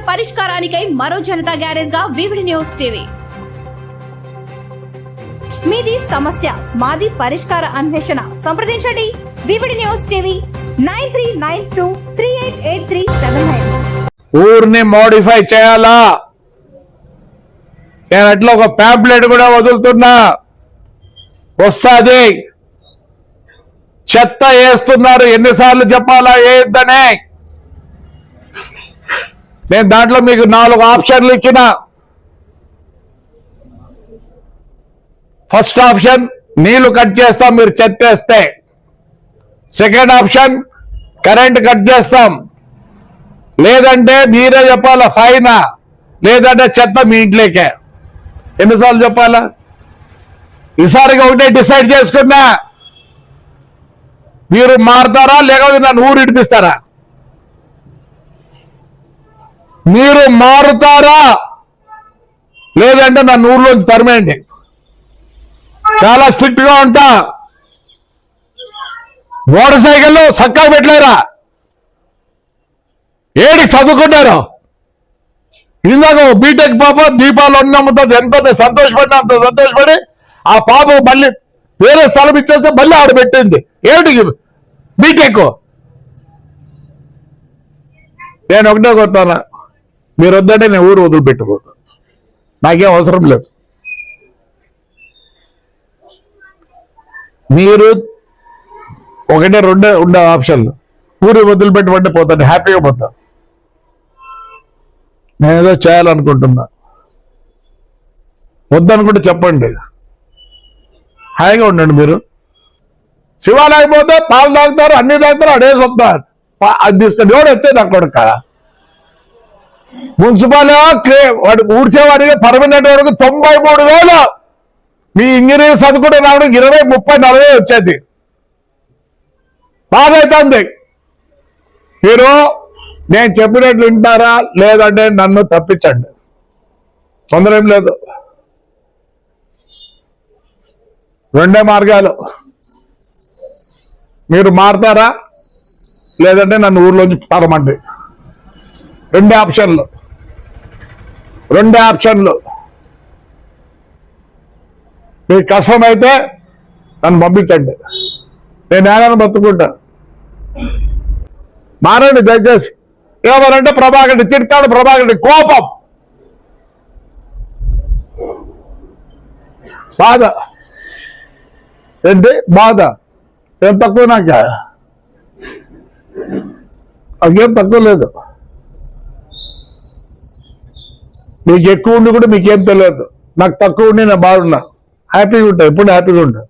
పరిష్కారానికై మరో జనతా గ్యారేజ్ గా VVD news TV. మీది సమస్య, మాది పరిష్కార అన్వేషణ. సంప్రదించండి వివిడి న్యూస్ టీవీ 9392388379. ఊరిని మోడిఫై చేయాలా? నేను అట్లా ఒక ప్యాంప్లెట్ కూడా వదులుతున్నా, వస్తాది. చెత్త వేస్తున్నారు, ఎన్నిసార్లు చెప్పాలా వేయొద్దనే. నేను దాంట్లో మీకు 4 ఆప్షన్లు ఇచ్చిన. ఫస్ట్ ఆప్షన్ నీళ్లు కట్ చేస్తాం మీరు చెత్త వేస్తే. సెకండ్ ఆప్షన్ కరెంట్ కట్ చేస్తాం. లేదంటే మీరే చెప్పాలా ఫైనా, లేదంటే చెత్త మీ ఇంట్లోకే. ఎన్నిసార్లు చెప్పాలా? ఈసారిగా ఒకటే డిసైడ్ చేసుకున్నా, మీరు మారుతారా లేకపోతే నన్ను ఊరు ఇడిపిస్తారా? మీరు మారుతారా లేదంటే నన్ను ఊర్లోంచి తరిమేయండి. చాలా స్ట్రిక్ట్ గా ఉంటా. మోటార్ సైకిల్ చక్కగా పెట్టలేరా? ఏడి చదువుకుంటారు? ఇందాక బీటెక్ పాప దీపాలు ఉన్నమ్ముతుంది, ఎంత సంతోషపడినా అంత సంతోషపడి ఆ పాప మళ్ళీ వేరే స్థలం ఇచ్చేస్తే మళ్ళీ ఆవిడ పెట్టింది. ఏమిటి బీటెక్? నేను ఒకటే కొడతానా, మీరు వద్దంటే నేను ఊరు వదిలిపెట్టుకోతాను, నాకేం అవసరం లేదు. మీరు ఒకటే 2 ఉండే ఆప్షన్లు. ఊరు వదిలిపెట్టమంటే పోతాను, హ్యాపీగా పోతాను. నేనేదో చేయాలనుకుంటున్నా, వద్దనుకుంటే చెప్పండి, హాయిగా ఉండండి. మీరు శివాలయం పోతే పాలు తాగుతారు, అన్ని తాగుతారు, అడేసి వస్తారు. అది తీసుకొని ఎవడు ఎత్తే నా కొడుక. మున్సిపాలిటీ వాడు ఊడ్చేవాడికి పర్మనెంట్ వరకు 93,000. మీ ఇంజనీర్ చదువుకుంటే రావడానికి 20, 30, 40 వచ్చేది. బాగైతుంది. మీరు నేను చెప్పినట్లు వింటారా లేదంటే నన్ను తప్పించండి, తొందర ఏం లేదు. 2 మార్గాలు. మీరు మారుతారా లేదంటే నన్ను ఊర్లోంచి తరమండి. 2 ఆప్షన్లు. మీకు కష్టమైతే నన్ను పంపించండి, నేను ఏమైనా బతుకుంటా. మారండి దయచేసి. ఏమనంటే ప్రభాకర్ తిడతాడు, ప్రభాకర్ కోపం, బాధ. ఏంటి బాధ? ఏం తక్కువ నాక? నాకేం తక్కువ లేదు. మీకు ఎక్కువ ఉండి కూడా మీకేం తెలియదు. నాకు తక్కువ ఉండి నేను బాగున్నా, హ్యాపీగా ఉంటా, ఎప్పుడు హ్యాపీగా ఉంటా.